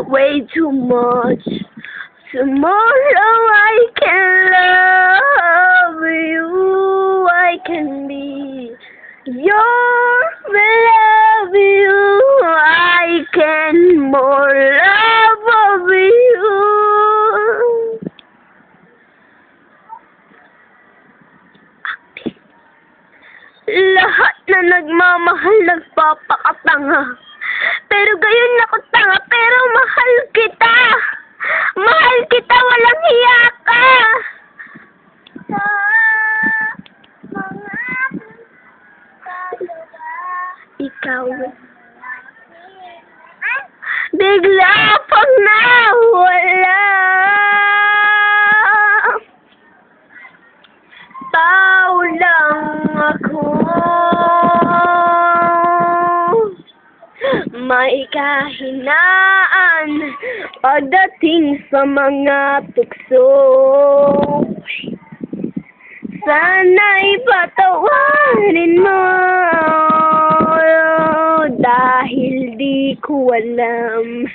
way too much. Tomorrow I can love you. I can be yours. Love you. I can more love of you. Lahat na nagmamahal nagpapakatanga. Pero gayon ako tanga, pero mahal kita. Mahal kita, walang hiya ka. Sa ikaw. Bigla pang nawala. Tao lang ako. May kahinaan pagdating sa mga tukso. Sana'y patawarin mo dahil di ko alam